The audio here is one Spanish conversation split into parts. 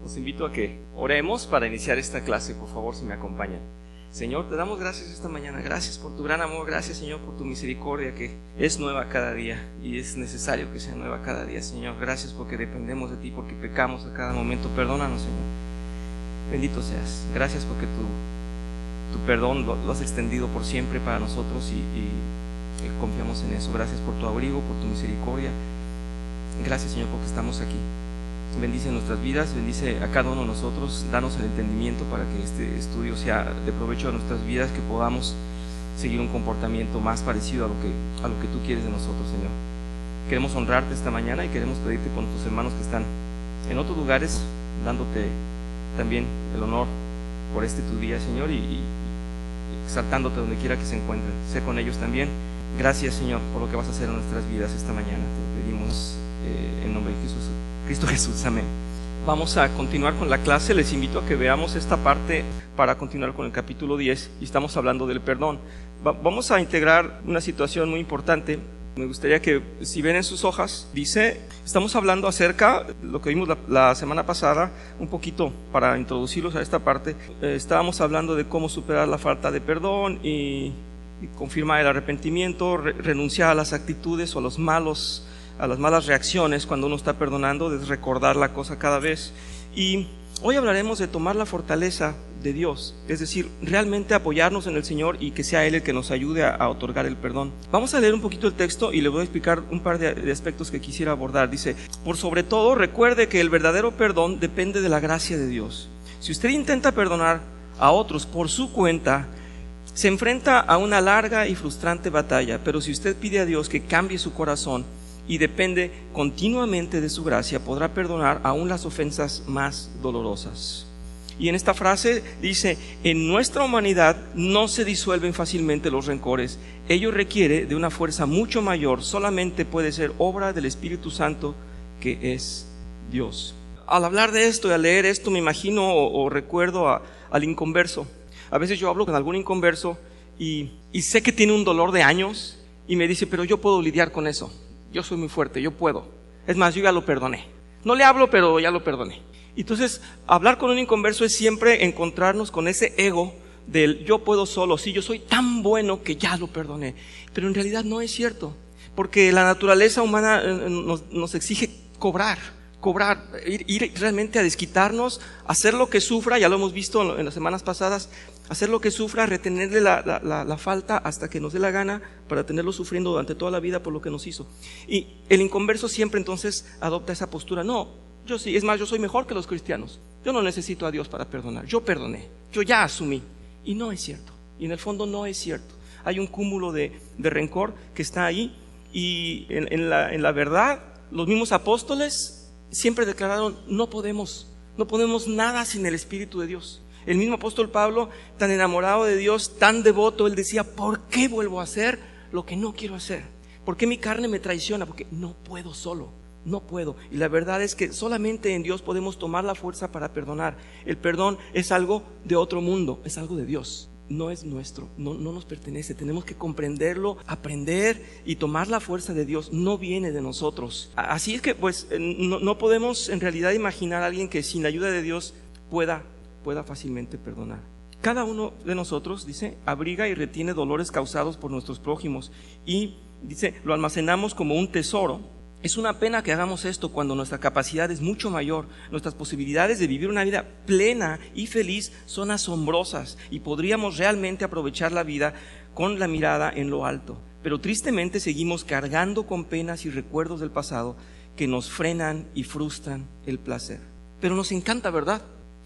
Los invito a que oremos para iniciar esta clase, por favor, si me acompañan. Señor, te damos gracias esta mañana. Gracias por tu gran amor. Gracias, Señor, por tu misericordia que es nueva cada día y es necesario que sea nueva cada día, Señor. Gracias porque dependemos de ti, porque pecamos a cada momento. Perdónanos, Señor. Bendito seas. Gracias porque tu perdón lo has extendido por siempre para nosotros y confiamos en eso. Gracias por tu abrigo, por tu misericordia. Gracias, Señor, porque estamos aquí. Bendice nuestras vidas, bendice a cada uno de nosotros, danos el entendimiento para que este estudio sea de provecho a nuestras vidas, que podamos seguir un comportamiento más parecido a lo que tú quieres de nosotros, Señor. Queremos honrarte esta mañana y queremos pedirte con tus hermanos que están en otros lugares, dándote también el honor por tu día, Señor, y exaltándote donde quiera que se encuentren. Sé con ellos también. Gracias, Señor, por lo que vas a hacer en nuestras vidas esta mañana. Te pedimos en nombre de Cristo Jesús, amén. Vamos a continuar con la clase. Les invito a que veamos esta parte para continuar con el capítulo 10 y estamos hablando del perdón. Vamos a integrar una situación muy importante. Me gustaría que, si ven en sus hojas, dice, estamos hablando acerca de lo que vimos la semana pasada, un poquito para introducirlos a esta parte. Estábamos hablando de cómo superar la falta de perdón y confirmar el arrepentimiento, renunciar a las actitudes o a las malas reacciones cuando uno está perdonando, de recordar la cosa cada vez. Y hoy hablaremos de tomar la fortaleza de Dios, es decir, realmente apoyarnos en el Señor y que sea Él el que nos ayude a otorgar el perdón. Vamos a leer un poquito el texto y le voy a explicar un par de aspectos que quisiera abordar. Dice, por sobre todo recuerde que el verdadero perdón depende de la gracia de Dios. Si usted intenta perdonar a otros por su cuenta, se enfrenta a una larga y frustrante batalla, pero si usted pide a Dios que cambie su corazón y depende continuamente de su gracia, podrá perdonar aún las ofensas más dolorosas. Y en esta frase dice, en nuestra humanidad no se disuelven fácilmente los rencores. Ello requiere de una fuerza mucho mayor, solamente puede ser obra del Espíritu Santo, que es Dios. Al hablar de esto y al leer esto, me imagino o recuerdo al inconverso. A veces yo hablo con algún inconverso y sé que tiene un dolor de años y me dice, pero yo puedo lidiar con eso. Yo soy muy fuerte, yo puedo. Es más, yo ya lo perdoné. No le hablo, pero ya lo perdoné. Entonces, hablar con un inconverso es siempre encontrarnos con ese ego del yo puedo solo. Sí, yo soy tan bueno que ya lo perdoné. Pero en realidad no es cierto. Porque la naturaleza humana nos exige cobrar, ir realmente a desquitarnos, hacer lo que sufra, ya lo hemos visto en las semanas pasadas, hacer lo que sufra, retenerle la falta hasta que nos dé la gana para tenerlo sufriendo durante toda la vida por lo que nos hizo. Y el inconverso siempre entonces adopta esa postura, no, yo sí, es más, yo soy mejor que los cristianos, yo no necesito a Dios para perdonar, yo perdoné, yo ya asumí. Y no es cierto, y en el fondo no es cierto. Hay un cúmulo de rencor que está ahí y en la verdad los mismos apóstoles siempre declararon, no podemos nada sin el Espíritu de Dios. El mismo apóstol Pablo, tan enamorado de Dios, tan devoto, él decía, ¿por qué vuelvo a hacer lo que no quiero hacer? ¿Por qué mi carne me traiciona? Porque no puedo solo, no puedo. Y la verdad es que solamente en Dios podemos tomar la fuerza para perdonar. El perdón es algo de otro mundo, es algo de Dios. No es nuestro, no nos pertenece. Tenemos que comprenderlo, aprender y tomar la fuerza de Dios. No viene de nosotros. Así es que pues no podemos en realidad imaginar a alguien que sin la ayuda de Dios pueda fácilmente perdonar. Cada uno de nosotros, dice, abriga y retiene dolores causados por nuestros prójimos y dice, lo almacenamos como un tesoro. Es una pena que hagamos esto cuando nuestra capacidad es mucho mayor. Nuestras posibilidades de vivir una vida plena y feliz son asombrosas y podríamos realmente aprovechar la vida con la mirada en lo alto. Pero tristemente seguimos cargando con penas y recuerdos del pasado que nos frenan y frustran el placer. Pero nos encanta, ¿verdad?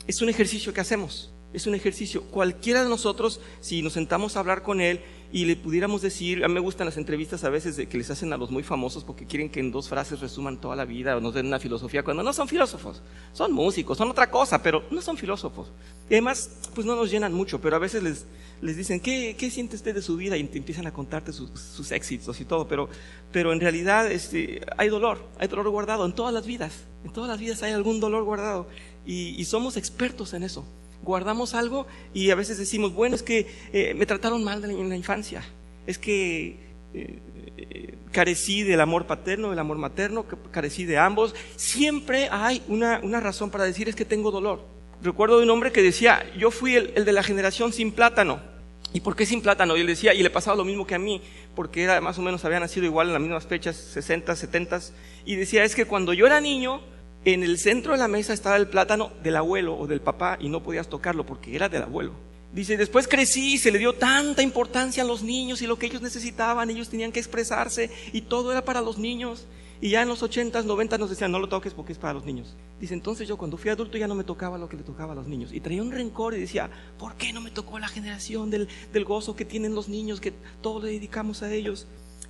Es un ejercicio que hacemos. Es un ejercicio. Cualquiera de nosotros, si nos sentamos a hablar con él y le pudiéramos decir, a mí me gustan las entrevistas a veces que les hacen a los muy famosos porque quieren que en 2 frases resuman toda la vida o nos den una filosofía, cuando no son filósofos, son músicos, son otra cosa, pero no son filósofos. Y además, pues no nos llenan mucho, pero a veces les dicen, ¿qué siente usted de su vida? Y te empiezan a contarte sus éxitos y todo, pero en realidad hay dolor guardado en todas las vidas. En todas las vidas hay algún dolor guardado y somos expertos en eso. Guardamos algo y a veces decimos, bueno, es que me trataron mal en la infancia, es que carecí del amor paterno, del amor materno, carecí de ambos. Siempre hay una razón para decir es que tengo dolor. Recuerdo de un hombre que decía, yo fui el de la generación sin plátano. ¿Y por qué sin plátano? Y él decía, y le pasaba lo mismo que a mí, porque era más o menos, había nacido igual en las mismas fechas, 60, 70, y decía, es que cuando yo era niño, en el centro de la mesa estaba el plátano del abuelo o del papá, y no podías tocarlo porque era del abuelo. Dice, después crecí y se le dio tanta importancia a los niños y lo que ellos necesitaban, ellos tenían que expresarse y todo era para los niños. Y ya en los 80s, 90s nos decían, no lo toques porque es para los niños. Dice, entonces yo cuando fui adulto ya no me tocaba lo que le tocaba a los niños. Y traía un rencor y decía, ¿por qué no me tocó la generación del gozo que tienen los niños, que todo le dedicamos a ellos?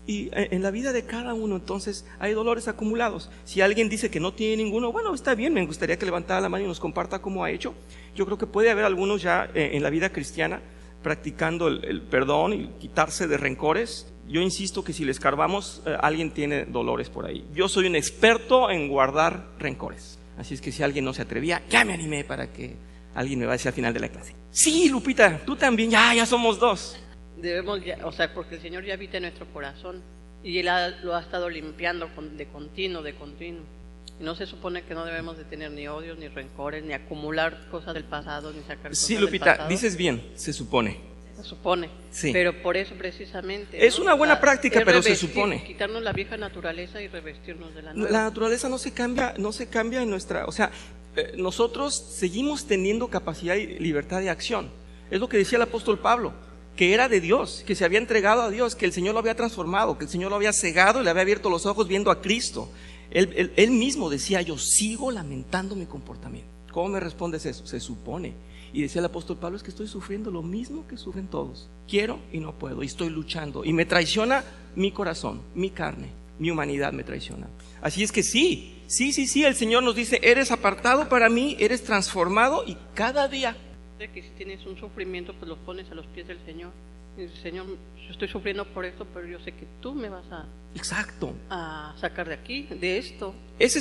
Y en la vida de cada uno entonces hay dolores acumulados. Si alguien dice que no tiene ninguno, bueno, está bien, me gustaría que levantara la mano y nos comparta cómo ha hecho. Yo creo que puede haber algunos ya en la vida cristiana practicando el perdón y quitarse de rencores. Yo insisto que si le escarbamos, alguien tiene dolores por ahí. Yo soy un experto en guardar rencores, así es que si alguien no se atrevía, ya me animé para que alguien me va a decir al final de la clase, sí, Lupita, tú también, ya somos dos. Debemos, porque el Señor ya habita en nuestro corazón y Él lo ha estado limpiando de continuo. Y no se supone que no debemos de tener ni odios, ni rencores, ni acumular cosas del pasado, ni sacar cosas sí, del Lupita, pasado. dices bien, se supone. Se supone, sí. Pero por eso precisamente es una buena práctica, pero se supone. Quitarnos la vieja naturaleza y revestirnos de la nueva. La naturaleza no se cambia en nuestra, o sea, nosotros seguimos teniendo capacidad y libertad de acción. Es lo que decía el apóstol Pablo, que era de Dios, que se había entregado a Dios, que el Señor lo había transformado, que el Señor lo había cegado y le había abierto los ojos viendo a Cristo. Él mismo decía, yo sigo lamentando mi comportamiento. ¿Cómo me respondes eso? Se supone. Y decía el apóstol Pablo, es que estoy sufriendo lo mismo que sufren todos. Quiero y no puedo, y estoy luchando. Y me traiciona mi corazón, mi carne, mi humanidad me traiciona. Así es que sí, el Señor nos dice, eres apartado para mí, eres transformado, y cada día. Que si tienes un sufrimiento, pues lo pones a los pies del Señor. Y dices, Señor, yo estoy sufriendo por esto, pero yo sé que tú me vas a sacar de aquí, de esto. Ese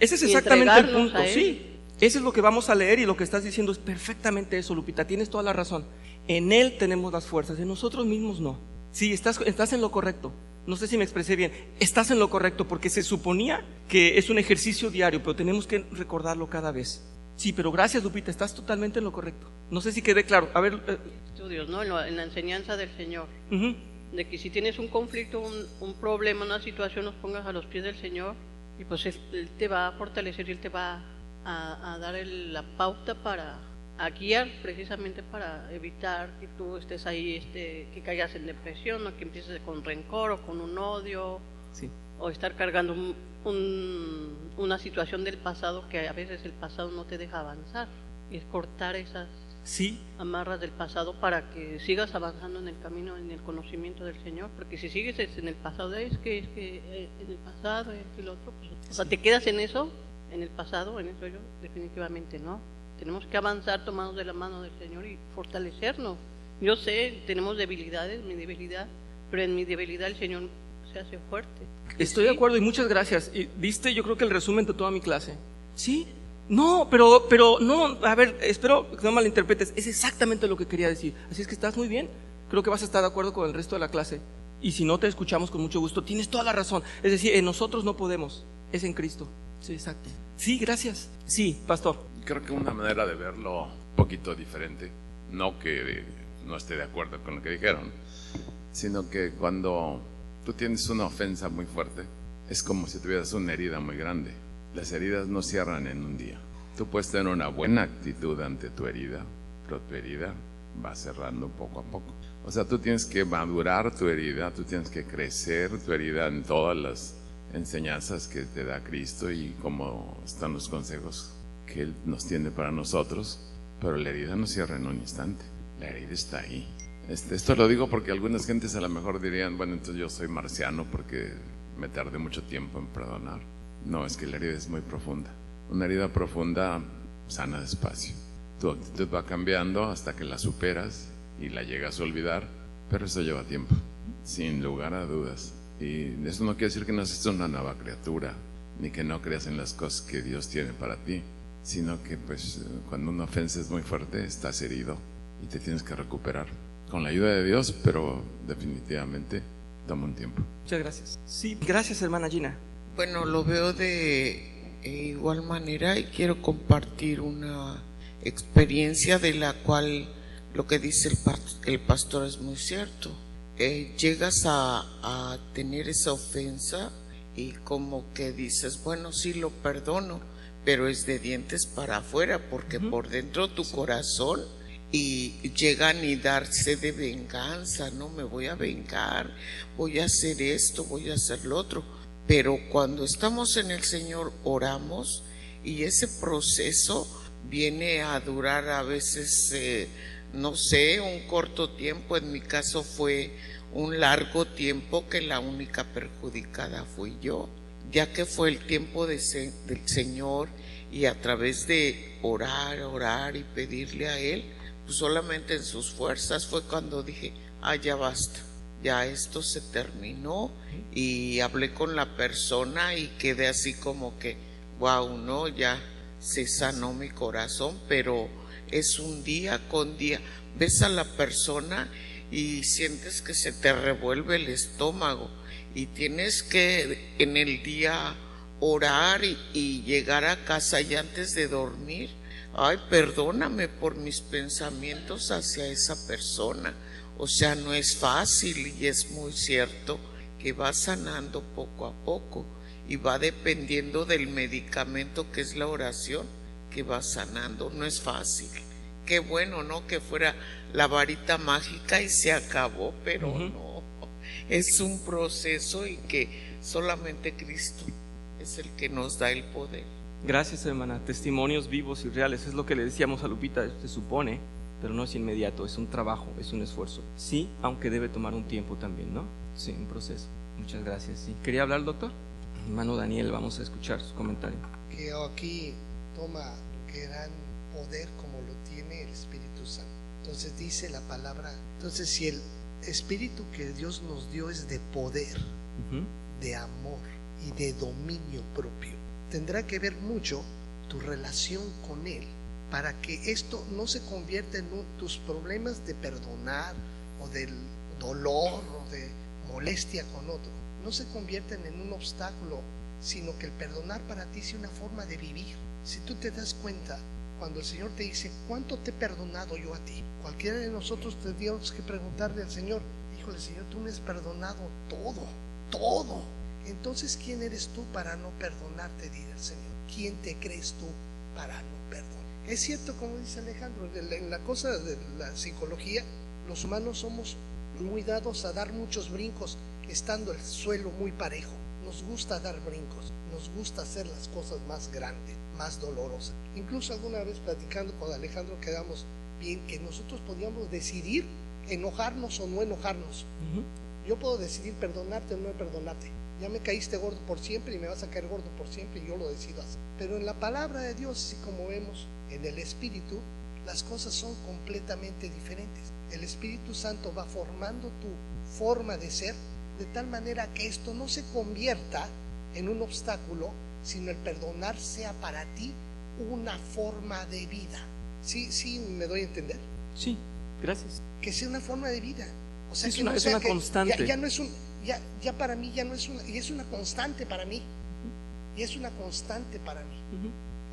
es exactamente el punto, sí. Eso es lo que vamos a leer, y lo que estás diciendo es perfectamente eso, Lupita, tienes toda la razón. En Él tenemos las fuerzas, en nosotros mismos no. Sí, estás en lo correcto. No sé si me expresé bien. Estás en lo correcto, porque se suponía que es un ejercicio diario, pero tenemos que recordarlo cada vez. Sí, pero gracias, Lupita, estás totalmente en lo correcto. No sé si quedé claro. A ver, estudios, ¿no? En la enseñanza del Señor, de que si tienes un conflicto, un problema, una situación, los pongas a los pies del Señor, y pues Él te va a fortalecer y Él te va a dar la pauta a guiar, precisamente para evitar que tú estés ahí, que caigas en depresión, o que empieces con rencor o con un odio, sí, o estar cargando una situación del pasado, que a veces el pasado no te deja avanzar, y es cortar esas amarras del pasado para que sigas avanzando en el camino, en el conocimiento del Señor. Porque si sigues en el pasado, en el pasado y lo otro, pues, o sea, te quedas en eso, en el pasado, en eso yo definitivamente no. Tenemos que avanzar tomados de la mano del Señor y fortalecernos. Yo sé, tenemos debilidades, mi debilidad, pero en mi debilidad el Señor se hace fuerte. Estoy de acuerdo, y muchas gracias. Y viste, yo creo que el resumen de toda mi clase. ¿Sí? No, pero no, a ver, espero que no malinterpretes, es exactamente lo que quería decir. Así es que estás muy bien, creo que vas a estar de acuerdo con el resto de la clase. Y si no, te escuchamos con mucho gusto. Tienes toda la razón, es decir, en nosotros no podemos, es en Cristo. Sí, exacto. Sí, gracias. Sí, pastor. Creo que una manera de verlo un poquito diferente, no que no esté de acuerdo con lo que dijeron, sino que cuando tú tienes una ofensa muy fuerte, es como si tuvieras una herida muy grande. Las heridas no cierran en un día. Tú puedes tener una buena actitud ante tu herida, pero tu herida va cerrando poco a poco. O sea, tú tienes que madurar tu herida, tú tienes que crecer tu herida en todas las enseñanzas que te da Cristo y cómo están los consejos que Él nos tiene para nosotros. Pero la herida no cierra en un instante, la herida está ahí. Esto lo digo porque algunas gentes a lo mejor dirían, bueno, entonces yo soy marciano porque me tardé mucho tiempo en perdonar. No, es que la herida es muy profunda. Una herida profunda sana despacio. Tu actitud va cambiando hasta que la superas y la llegas a olvidar, pero eso lleva tiempo, sin lugar a dudas. Y eso no quiere decir que no seas una nueva criatura, ni que no creas en las cosas que Dios tiene para ti, sino que pues cuando una ofensa es muy fuerte, estás herido y te tienes que recuperar con la ayuda de Dios, pero definitivamente toma un tiempo. Muchas gracias. Sí, gracias, hermana Gina. Bueno, lo veo de igual manera y quiero compartir una experiencia de la cual lo que dice el pastor es muy cierto. Llegas a tener esa ofensa y como que dices, bueno, sí lo perdono, pero es de dientes para afuera, porque por dentro tu corazón y llegan y darse de venganza, no me voy a vengar, voy a hacer esto, voy a hacer lo otro. Pero cuando estamos en el Señor oramos y ese proceso viene a durar a veces, no sé, un corto tiempo. En mi caso fue un largo tiempo que la única perjudicada fui yo, ya que fue el tiempo del Señor y a través de orar y pedirle a Él, pues solamente en sus fuerzas fue cuando dije, ya basta, ya esto se terminó, y hablé con la persona y quedé así como que, wow, no, ya se sanó mi corazón. Pero es un día con día, ves a la persona y sientes que se te revuelve el estómago y tienes que en el día orar y llegar a casa y antes de dormir, perdóname por mis pensamientos hacia esa persona. O sea, no es fácil y es muy cierto que va sanando poco a poco y va dependiendo del medicamento que es la oración, que va sanando. No es fácil. Qué bueno, ¿no? Que fuera la varita mágica y se acabó, pero no. Es un proceso y que solamente Cristo es el que nos da el poder. Gracias, hermana. Testimonios vivos y reales. Es lo que le decíamos a Lupita, se supone, pero no es inmediato, es un trabajo, es un esfuerzo. Sí, aunque debe tomar un tiempo también, ¿no? Sí, un proceso. Muchas gracias. Sí. ¿Quería hablar el doctor? Hermano Daniel, vamos a escuchar su comentario. Que aquí toma gran poder como lo tiene el Espíritu Santo. Entonces dice la palabra, entonces si el Espíritu que Dios nos dio es de poder, de amor y de dominio propio, tendrá que ver mucho tu relación con Él para que esto no se convierta en tus problemas de perdonar o del dolor o de molestia con otro, no se convierten en un obstáculo, sino que el perdonar para ti sea una forma de vivir. Si tú te das cuenta, cuando el Señor te dice, ¿cuánto te he perdonado yo a ti? Cualquiera de nosotros tendríamos que preguntarle al Señor, híjole Señor, tú me has perdonado todo. Entonces, ¿quién eres tú para no perdonarte? Dirá el Señor. ¿Quién te crees tú para no perdonar? Es cierto, como dice Alejandro, en la cosa de la psicología, los humanos somos muy dados a dar muchos brincos estando el suelo muy parejo. Nos gusta dar brincos, nos gusta hacer las cosas más grandes, más dolorosas. Incluso alguna vez platicando con Alejandro quedamos bien que nosotros podíamos decidir enojarnos o no enojarnos. Yo puedo decidir perdonarte o no perdonarte. Ya me caíste gordo por siempre y me vas a caer gordo por siempre y yo lo decido así. Pero en la palabra de Dios, así como vemos en el Espíritu, las cosas son completamente diferentes. El Espíritu Santo va formando tu forma de ser de tal manera que esto no se convierta en un obstáculo, sino el perdonar sea para ti una forma de vida. ¿Sí me doy a entender? Sí, gracias. Que sea una forma de vida. O sea, es que una, no es sea una que constante. ya no es un, ya para mí ya no es una, y es una constante para mí. Y es una constante para mí.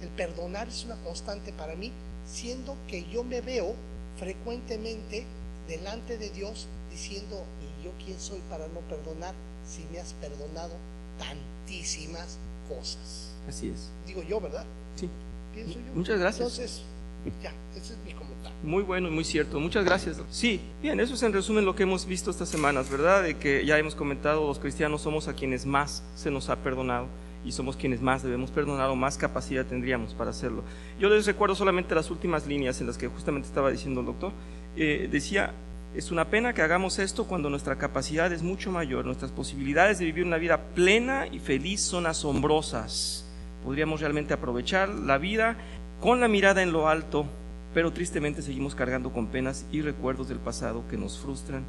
El perdonar es una constante para mí, siendo que yo me veo frecuentemente delante de Dios diciendo, ¿y yo quién soy para no perdonar si me has perdonado tantísimas cosas? Así es. Digo yo, ¿verdad? Sí. Pienso yo. Muchas gracias. Entonces, ya, ese es mi comentario. Muy bueno y muy cierto. Muchas gracias. Sí, bien, eso es en resumen lo que hemos visto estas semanas, ¿verdad? De que ya hemos comentado, los cristianos somos a quienes más se nos ha perdonado y somos quienes más debemos perdonar o más capacidad tendríamos para hacerlo. Yo les recuerdo solamente las últimas líneas en las que justamente estaba diciendo el doctor. Decía, es una pena que hagamos esto cuando nuestra capacidad es mucho mayor, nuestras posibilidades de vivir una vida plena y feliz son asombrosas. Podríamos realmente aprovechar la vida con la mirada en lo alto, pero tristemente seguimos cargando con penas y recuerdos del pasado que nos frustran,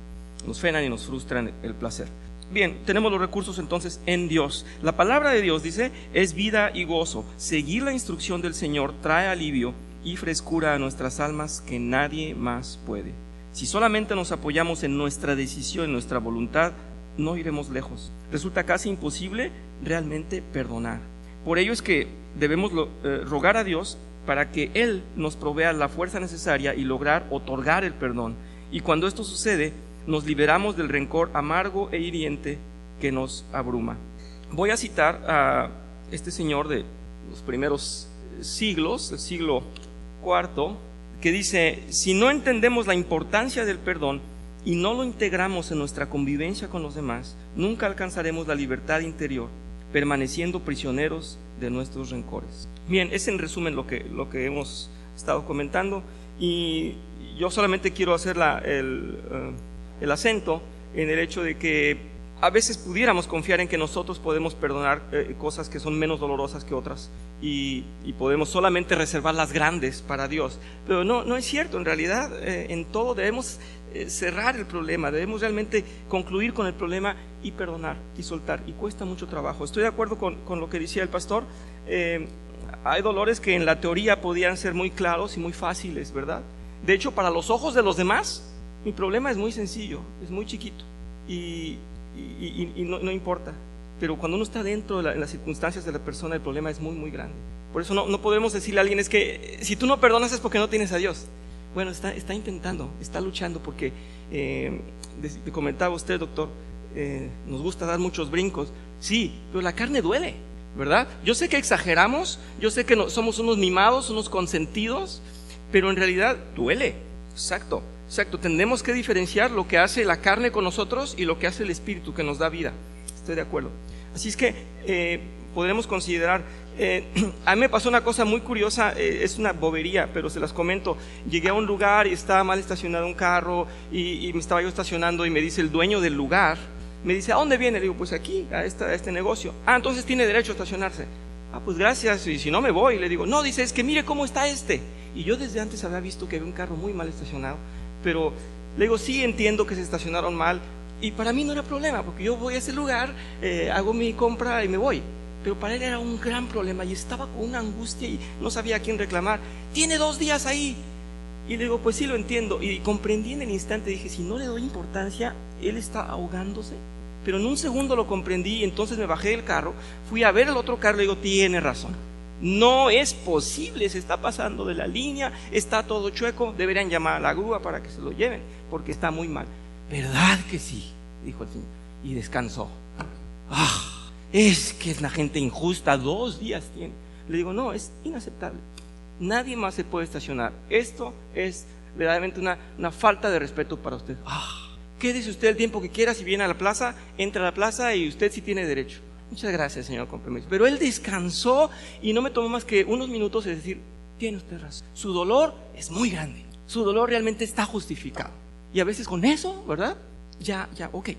nos frenan y nos frustran el placer. Bien, tenemos los recursos entonces en Dios. La palabra de Dios dice, es vida y gozo. Seguir la instrucción del Señor trae alivio y frescura a nuestras almas que nadie más puede. Si solamente nos apoyamos en nuestra decisión, en nuestra voluntad, no iremos lejos. Resulta casi imposible realmente perdonar. Por ello es que debemos rogar a Dios para que Él nos provea la fuerza necesaria y lograr otorgar el perdón. Y cuando esto sucede, nos liberamos del rencor amargo e hiriente que nos abruma. Voy a citar a este señor de los primeros siglos, el siglo IV, que dice: si no entendemos la importancia del perdón y no lo integramos en nuestra convivencia con los demás, nunca alcanzaremos la libertad interior, permaneciendo prisioneros de nuestros rencores. Bien, es en resumen lo que hemos estado comentando, y yo solamente quiero hacer el acento en el hecho de que a veces pudiéramos confiar en que nosotros podemos perdonar cosas que son menos dolorosas que otras, y podemos solamente reservar las grandes para Dios, pero no es cierto. En realidad en todo debemos cerrar el problema, debemos realmente concluir con el problema y perdonar y soltar, y cuesta mucho trabajo. Estoy de acuerdo con lo que decía el pastor. Hay dolores que en la teoría podían ser muy claros y muy fáciles, ¿verdad? De hecho, para los ojos de los demás, mi problema es muy sencillo, es muy chiquito y no importa. Pero cuando uno está dentro de las circunstancias de la persona, el problema es muy, muy grande. Por eso no podemos decirle a alguien: es que si tú no perdonas es porque no tienes a Dios. Bueno, está intentando, está luchando, porque le comentaba usted, doctor, nos gusta dar muchos brincos. Sí, pero la carne duele, ¿verdad? Yo sé que exageramos, yo sé que somos unos mimados, unos consentidos, pero en realidad duele. Exacto. Tenemos que diferenciar lo que hace la carne con nosotros y lo que hace el Espíritu que nos da vida. Estoy de acuerdo. Así es que podremos considerar. A mí me pasó una cosa muy curiosa, es una bobería, pero se las comento. Llegué a un lugar y estaba mal estacionado un carro, y me estaba yo estacionando, y me dice el dueño del lugar, me dice: ¿a dónde viene? Le digo: pues aquí, a este negocio. Ah, entonces tiene derecho a estacionarse. Ah, pues gracias, y si no me voy. Le digo: no, dice, es que mire cómo está Y yo desde antes había visto que había un carro muy mal estacionado, pero le digo: sí, entiendo que se estacionaron mal, y para mí no era problema, porque yo voy a ese lugar, hago mi compra y me voy. Pero para él era un gran problema, y estaba con una angustia y no sabía a quién reclamar. Tiene 2 días ahí. Y le digo: pues sí, lo entiendo. Y comprendí en el instante, dije: si no le doy importancia, él está ahogándose. Pero en un segundo lo comprendí, y entonces me bajé del carro, fui a ver el otro carro, y le digo: tiene razón, no es posible, se está pasando de la línea, está todo chueco, deberían llamar a la grúa para que se lo lleven, porque está muy mal. ¿Verdad que sí?, dijo el señor, y descansó. Es que es la gente injusta, 2 días tiene. Le digo: no, es inaceptable, nadie más se puede estacionar. Esto es verdaderamente una falta de respeto para usted. Quédese usted el tiempo que quiera, si viene a la plaza, entra a la plaza, y usted sí tiene derecho. Muchas gracias, señor, con permiso. Pero él descansó y no me tomó más que unos minutos de decir: tiene usted razón, su dolor es muy grande, su dolor realmente está justificado. Y a veces con eso, ¿verdad? Ya, ok.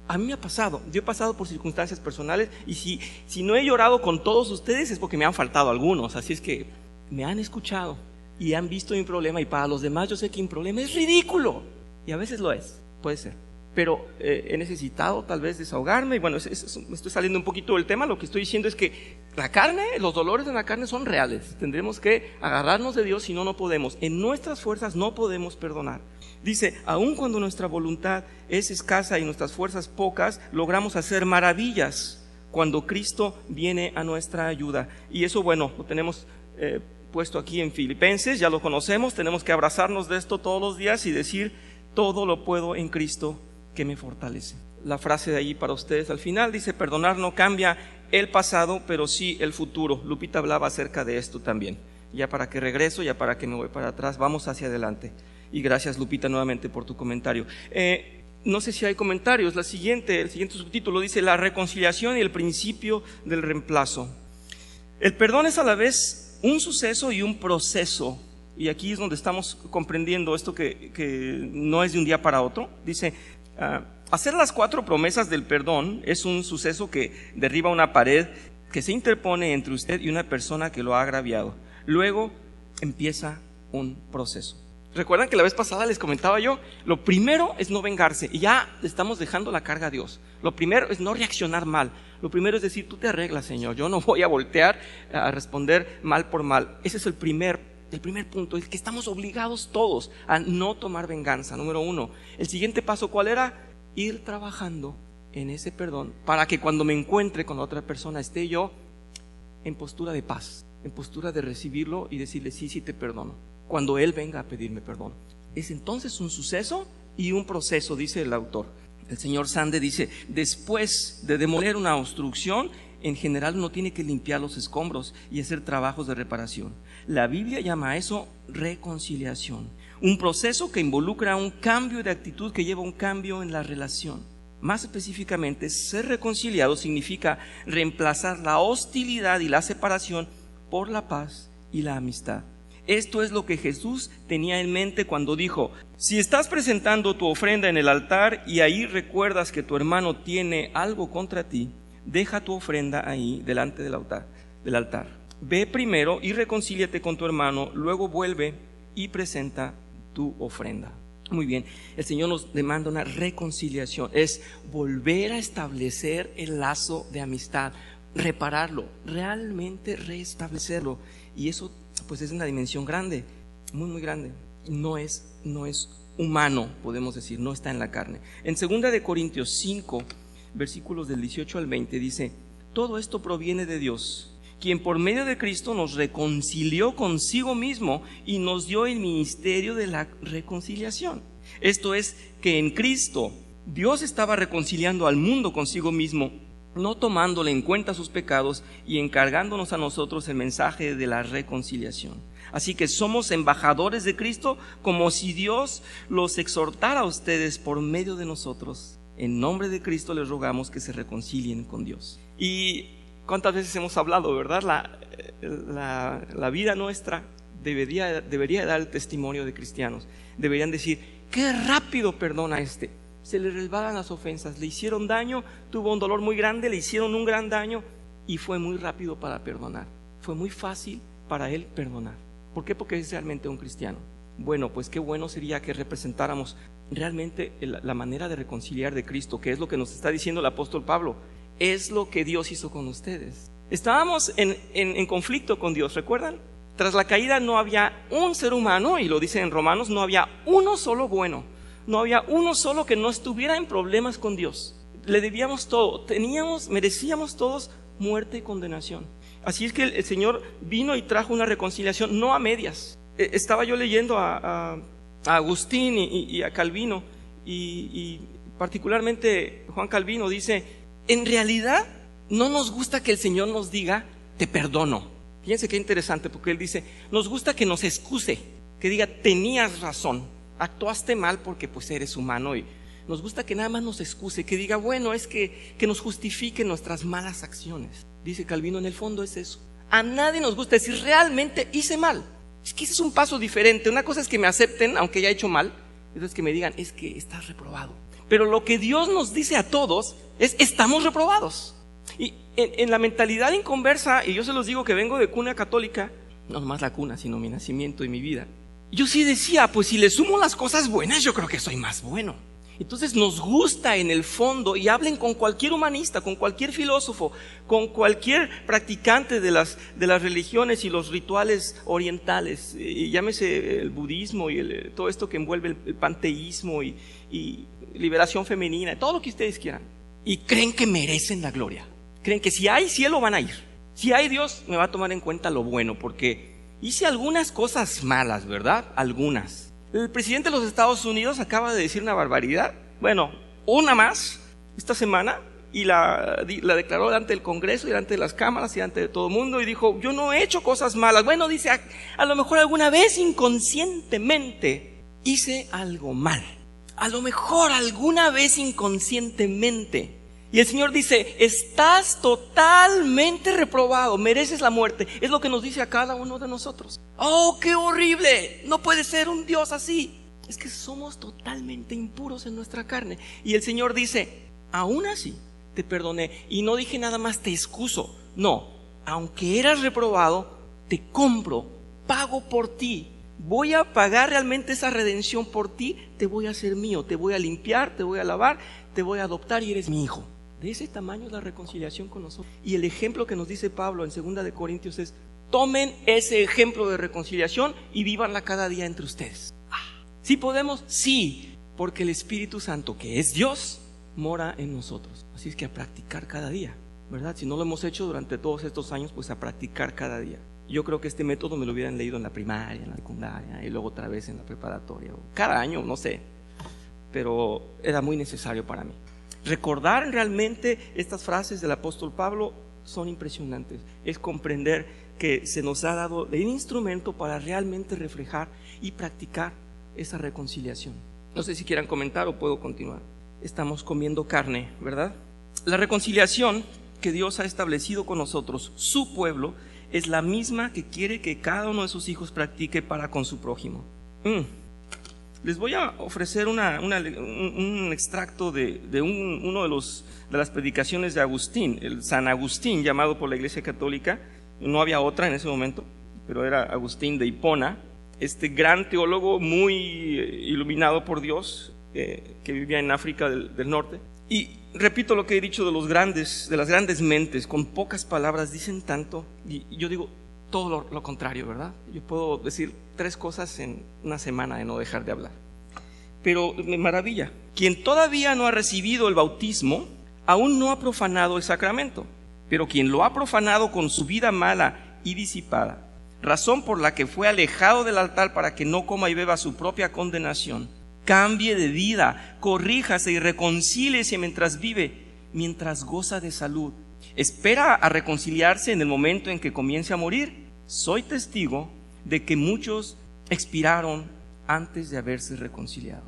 A mí me ha pasado, yo he pasado por circunstancias personales, y si no he llorado con todos ustedes es porque me han faltado algunos. Así es que me han escuchado y han visto mi problema, y para los demás yo sé que mi problema es ridículo, y a veces lo es, puede ser. Pero he necesitado tal vez desahogarme. Y bueno, me estoy saliendo un poquito del tema. Lo que estoy diciendo es que la carne, los dolores de la carne son reales. Tendremos que agarrarnos de Dios, si no podemos. En nuestras fuerzas no podemos perdonar. Dice: aun cuando nuestra voluntad es escasa y nuestras fuerzas pocas, logramos hacer maravillas cuando Cristo viene a nuestra ayuda. Y eso, bueno, lo tenemos puesto aquí en Filipenses, ya lo conocemos. Tenemos que abrazarnos de esto todos los días y decir: todo lo puedo en Cristo que me fortalece. La frase de ahí para ustedes al final dice: perdonar no cambia el pasado, pero sí el futuro. Lupita hablaba acerca de esto también. Ya para que regreso, ya para que me voy para atrás, vamos hacia adelante. Y gracias, Lupita, nuevamente por tu comentario. No sé si hay comentarios. El siguiente subtítulo dice: la reconciliación y el principio del reemplazo. El perdón es a la vez un suceso y un proceso. Y aquí es donde estamos comprendiendo esto que no es de un día para otro. Dice: hacer las 4 promesas del perdón es un suceso que derriba una pared que se interpone entre usted y una persona que lo ha agraviado. Luego empieza un proceso. ¿Recuerdan que la vez pasada les comentaba yo? Lo primero es no vengarse, y ya estamos dejando la carga a Dios. Lo primero es no reaccionar mal. Lo primero es decir: tú te arreglas, Señor, yo no voy a voltear a responder mal por mal. Ese es el primer punto, el que estamos obligados todos a no tomar venganza. Número 1. El siguiente paso, ¿cuál era? Ir trabajando en ese perdón, para que cuando me encuentre con la otra persona esté yo en postura de paz, en postura de recibirlo y decirle sí, sí te perdono, cuando él venga a pedirme perdón. Es entonces un suceso y un proceso, dice el autor. El señor Sande dice, después de demoler una obstrucción, en general uno tiene que limpiar los escombros y hacer trabajos de reparación. La Biblia llama a eso reconciliación, un proceso que involucra un cambio de actitud que lleva a un cambio en la relación. Más específicamente, ser reconciliado significa reemplazar la hostilidad y la separación por la paz y la amistad. Esto es lo que Jesús tenía en mente cuando dijo, si estás presentando tu ofrenda en el altar y ahí recuerdas que tu hermano tiene algo contra ti, deja tu ofrenda ahí delante del altar. Ve primero y reconcíliate con tu hermano, luego vuelve y presenta tu ofrenda. Muy bien, el Señor nos demanda una reconciliación, es volver a establecer el lazo de amistad, repararlo, realmente restablecerlo. Y eso pues es una dimensión grande, muy muy grande. No es humano, podemos decir, no está en la carne. En 2 de Corintios 5, versículos del 18 al 20 dice, todo esto proviene de Dios, quien por medio de Cristo nos reconcilió consigo mismo y nos dio el ministerio de la reconciliación. Esto es que en Cristo Dios estaba reconciliando al mundo consigo mismo, no tomándole en cuenta sus pecados y encargándonos a nosotros el mensaje de la reconciliación. Así que somos embajadores de Cristo, como si Dios los exhortara a ustedes por medio de nosotros. En nombre de Cristo les rogamos que se reconcilien con Dios. Y cuántas veces hemos hablado, ¿verdad? La vida nuestra debería dar el testimonio de cristianos. Deberían decir, qué rápido perdona este. Se le resbalan las ofensas, le hicieron daño, tuvo un dolor muy grande, le hicieron un gran daño y fue muy rápido para perdonar. Fue muy fácil para él perdonar. ¿Por qué? Porque es realmente un cristiano. Bueno, pues qué bueno sería que representáramos realmente la manera de reconciliar de Cristo, que es lo que nos está diciendo el apóstol Pablo. Es lo que Dios hizo con ustedes. Estábamos en conflicto con Dios, ¿recuerdan? Tras la caída no había un ser humano, y lo dice en Romanos, no había uno solo bueno. No había uno solo que no estuviera en problemas con Dios. Le debíamos todo, merecíamos todos muerte y condenación. Así es que el Señor vino y trajo una reconciliación, no a medias. Estaba yo leyendo a Agustín y a Calvino, y particularmente Juan Calvino dice, en realidad no nos gusta que el Señor nos diga, te perdono. Fíjense qué interesante, porque Él dice, nos gusta que nos excuse, que diga, tenías razón. Actuaste mal porque pues eres humano, y nos gusta que nada más nos excuse, que diga, bueno, es que nos justifique nuestras malas acciones. Dice Calvino, en el fondo es eso. A nadie nos gusta decir, realmente hice mal. Es que ese es un paso diferente. Una cosa es que me acepten, aunque haya hecho mal, otra es que me digan, es que estás reprobado. Pero lo que Dios nos dice a todos es, estamos reprobados. Y en la mentalidad inconversa, y yo se los digo que vengo de cuna católica, no más la cuna, sino mi nacimiento y mi vida, yo sí decía, pues si le sumo las cosas buenas, yo creo que soy más bueno. Entonces nos gusta en el fondo, y hablen con cualquier humanista, con cualquier filósofo, con cualquier practicante de las religiones y los rituales orientales, y llámese el budismo y todo esto que envuelve el panteísmo y liberación femenina, todo lo que ustedes quieran, y creen que merecen la gloria. Creen que si hay cielo van a ir, si hay Dios me va a tomar en cuenta lo bueno, porque hice algunas cosas malas, ¿verdad? Algunas. El presidente de los Estados Unidos acaba de decir una barbaridad. Bueno, una más esta semana, y la declaró delante del Congreso, delante de las cámaras y delante de todo el mundo, y dijo, yo no he hecho cosas malas. Bueno, dice, a lo mejor alguna vez inconscientemente hice algo mal. A lo mejor alguna vez inconscientemente. Y el Señor dice, estás totalmente reprobado, mereces la muerte. Es lo que nos dice a cada uno de nosotros. ¡Oh, qué horrible! No puede ser un Dios así. Es que somos totalmente impuros en nuestra carne. Y el Señor dice, aún así te perdoné. Y no dije nada más te excuso. No, aunque eras reprobado, te compro, pago por ti. Voy a pagar realmente esa redención por ti. Te voy a hacer mío, te voy a limpiar, te voy a lavar, te voy a adoptar y eres mi hijo. De ese tamaño es la reconciliación con nosotros. Y el ejemplo que nos dice Pablo en 2 de Corintios es, tomen ese ejemplo de reconciliación y vívanla cada día entre ustedes. ¿Sí podemos? Sí, porque el Espíritu Santo, que es Dios, mora en nosotros. Así es que a practicar cada día, ¿verdad? Si no lo hemos hecho durante todos estos años, pues a practicar cada día. Yo creo que este método me lo hubieran leído en la primaria, en la secundaria y luego otra vez en la preparatoria, o cada año, no sé, pero era muy necesario para mí. Recordar realmente estas frases del apóstol Pablo son impresionantes. Es comprender que se nos ha dado el instrumento para realmente reflejar y practicar esa reconciliación. No sé si quieran comentar o puedo continuar. Estamos comiendo carne, ¿verdad? La reconciliación que Dios ha establecido con nosotros, su pueblo, es la misma que quiere que cada uno de sus hijos practique para con su prójimo. Les voy a ofrecer un extracto de uno de las predicaciones de Agustín, el San Agustín, llamado por la Iglesia Católica. No había otra en ese momento, pero era Agustín de Hipona, este gran teólogo muy iluminado por Dios, que vivía en África del Norte. Y repito lo que he dicho de las grandes mentes, con pocas palabras dicen tanto, y yo digo todo lo contrario, ¿verdad? Yo puedo decir 3 cosas en una semana de no dejar de hablar. Pero me maravilla. Quien todavía no ha recibido el bautismo, aún no ha profanado el sacramento, pero quien lo ha profanado con su vida mala y disipada, razón por la que fue alejado del altar para que no coma y beba su propia condenación, cambie de vida, corríjase y reconcíliese mientras vive, mientras goza de salud. Espera a reconciliarse en el momento en que comience a morir. Soy testigo de que muchos expiraron antes de haberse reconciliado.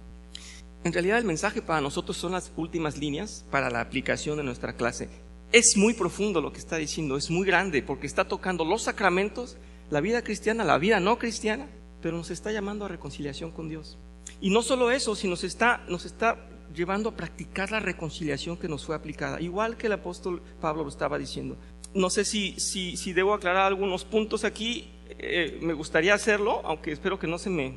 En realidad el mensaje para nosotros son las últimas líneas para la aplicación de nuestra clase. Es muy profundo lo que está diciendo, es muy grande porque está tocando los sacramentos, la vida cristiana, la vida no cristiana, pero nos está llamando a reconciliación con Dios. Y no solo eso, sino nos está llevando a practicar la reconciliación que nos fue aplicada, igual que el apóstol Pablo lo estaba diciendo. No sé si debo aclarar algunos puntos aquí, me gustaría hacerlo, aunque espero que no se me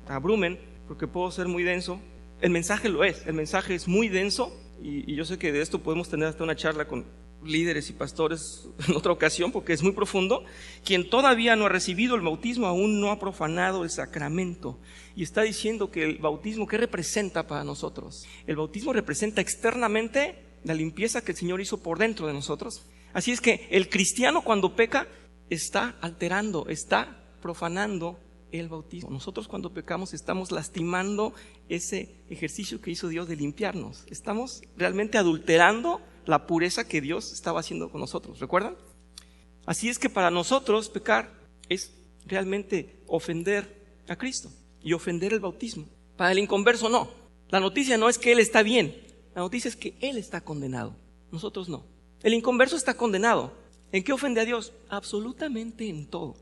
abrumen, porque puedo ser muy denso. El mensaje el mensaje es muy denso, y yo sé que de esto podemos tener hasta una charla con líderes y pastores en otra ocasión, porque es muy profundo. Quien todavía no ha recibido el bautismo aún no ha profanado el sacramento. Y está diciendo que el bautismo, ¿qué representa para nosotros? El bautismo representa externamente la limpieza que el Señor hizo por dentro de nosotros. Así es que el cristiano cuando peca está alterando, está profanando el bautismo. Nosotros cuando pecamos estamos lastimando ese ejercicio que hizo Dios de limpiarnos. Estamos realmente adulterando la pureza que Dios estaba haciendo con nosotros. ¿Recuerdan? Así es que para nosotros pecar es realmente ofender a Cristo y ofender el bautismo. Para el inconverso no. La noticia no es que él está bien, la noticia es que él está condenado. Nosotros no. El inconverso está condenado. ¿En qué ofende a Dios? Absolutamente en todo.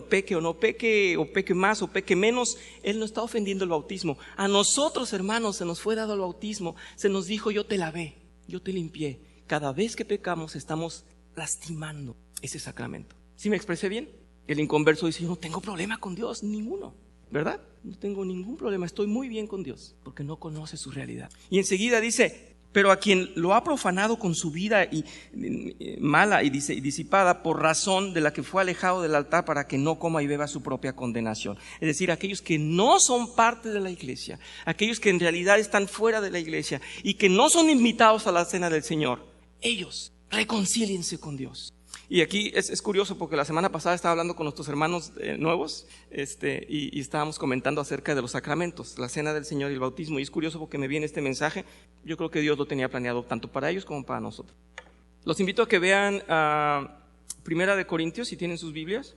Peque o no peque, o peque más o peque menos, él no está ofendiendo el bautismo. A nosotros, hermanos, se nos fue dado el bautismo, se nos dijo: yo te lavé, yo te limpié. Cada vez que pecamos estamos lastimando ese sacramento. ¿Sí me expresé bien? El inconverso dice: yo no tengo problema con Dios, ninguno, ¿verdad? No tengo ningún problema, estoy muy bien con Dios, porque no conoce su realidad. Y enseguida dice: pero a quien lo ha profanado con su vida mala y disipada, por razón de la que fue alejado del altar para que no coma y beba su propia condenación. Es decir, aquellos que no son parte de la iglesia, aquellos que en realidad están fuera de la iglesia y que no son invitados a la cena del Señor, ellos reconcíliense con Dios. Y aquí es curioso porque la semana pasada estaba hablando con nuestros hermanos nuevos y estábamos comentando acerca de los sacramentos, la cena del Señor y el bautismo. Y es curioso porque me viene este mensaje. Yo creo que Dios lo tenía planeado tanto para ellos como para nosotros. Los invito a que vean Primera de Corintios, si tienen sus Biblias,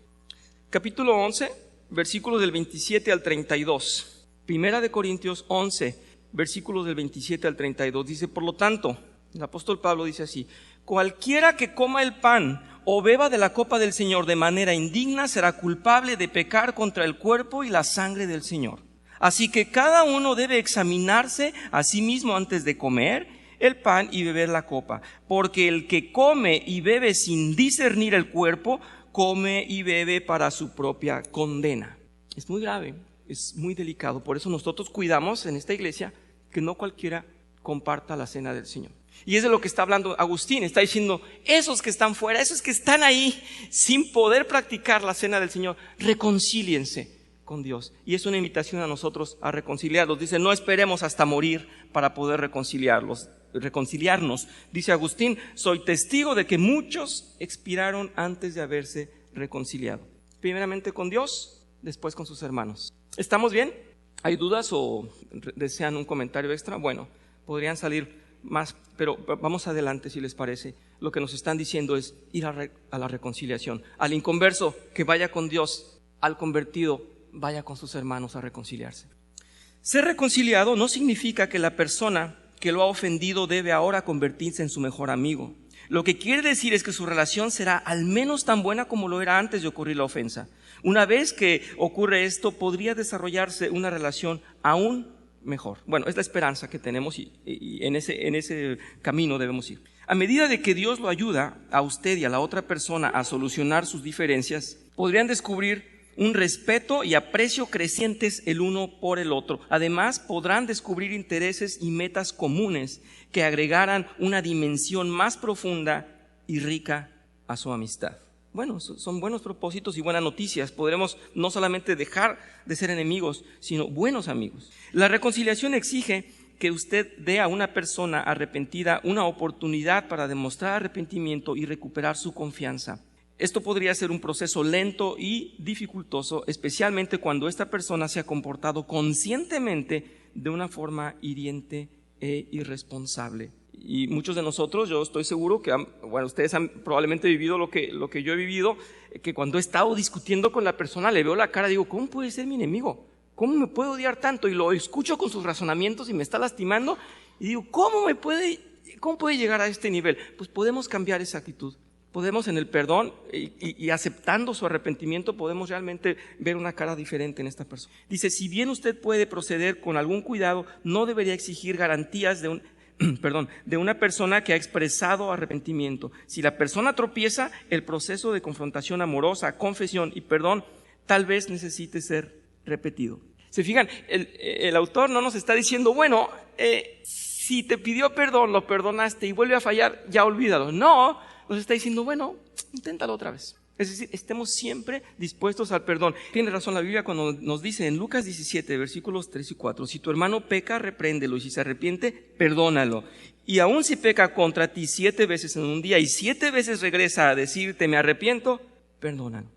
capítulo 11, versículos del 27 al 32. Primera de Corintios 11, versículos del 27 al 32. Dice: por lo tanto, el apóstol Pablo dice así: cualquiera que coma el pan o beba de la copa del Señor de manera indigna será culpable de pecar contra el cuerpo y la sangre del Señor. Así que cada uno debe examinarse a sí mismo antes de comer el pan y beber la copa, porque el que come y bebe sin discernir el cuerpo, come y bebe para su propia condena. Es muy grave, es muy delicado. Por eso nosotros cuidamos en esta iglesia que no cualquiera comparta la cena del Señor. Y es de lo que está hablando Agustín. Está diciendo: esos que están fuera, esos que están ahí sin poder practicar la cena del Señor, reconcíliense con Dios. Y es una invitación a nosotros a reconciliarlos. Dice, no esperemos hasta morir para poder reconciliarnos. Dice Agustín, soy testigo de que muchos expiraron antes de haberse reconciliado. Primeramente con Dios, después con sus hermanos. ¿Estamos bien? ¿Hay dudas o desean un comentario extra? Bueno, podrían salir más, pero vamos adelante si les parece. Lo que nos están diciendo es ir a la reconciliación. Al inconverso, que vaya con Dios. Al convertido, vaya con sus hermanos a reconciliarse. Ser reconciliado no significa que la persona que lo ha ofendido debe ahora convertirse en su mejor amigo. Lo que quiere decir es que su relación será al menos tan buena como lo era antes de ocurrir la ofensa. Una vez que ocurre esto, podría desarrollarse una relación aún mejor. Bueno, es la esperanza que tenemos y en ese camino debemos ir. A medida de que Dios lo ayuda a usted y a la otra persona a solucionar sus diferencias, podrían descubrir un respeto y aprecio crecientes el uno por el otro. Además, podrán descubrir intereses y metas comunes que agregarán una dimensión más profunda y rica a su amistad. Bueno, son buenos propósitos y buenas noticias. Podremos no solamente dejar de ser enemigos, sino buenos amigos. La reconciliación exige que usted dé a una persona arrepentida una oportunidad para demostrar arrepentimiento y recuperar su confianza. Esto podría ser un proceso lento y dificultoso, especialmente cuando esta persona se ha comportado conscientemente de una forma hiriente e irresponsable. Y muchos de nosotros, yo estoy seguro que ustedes han probablemente vivido lo que yo he vivido, que cuando he estado discutiendo con la persona le veo la cara y digo, ¿cómo puede ser mi enemigo? ¿Cómo me puede odiar tanto? Y lo escucho con sus razonamientos y me está lastimando y digo, ¿cómo puede llegar a este nivel? Pues podemos cambiar esa actitud. Podemos en el perdón y aceptando su arrepentimiento podemos realmente ver una cara diferente en esta persona. Dice, si bien usted puede proceder con algún cuidado, no debería exigir garantías de una persona que ha expresado arrepentimiento. Si la persona tropieza, el proceso de confrontación amorosa, confesión y perdón tal vez necesite ser repetido. ¿Se fijan? El autor no nos está diciendo, si te pidió perdón, lo perdonaste y vuelve a fallar, ya olvídalo. No, nos está diciendo, inténtalo otra vez. Es decir, estemos siempre dispuestos al perdón. Tiene razón la Biblia cuando nos dice en Lucas 17, versículos 3 y 4, si tu hermano peca, repréndelo, y si se arrepiente, perdónalo. Y aun si peca contra ti 7 veces en un día y 7 veces regresa a decirte, me arrepiento, perdónalo.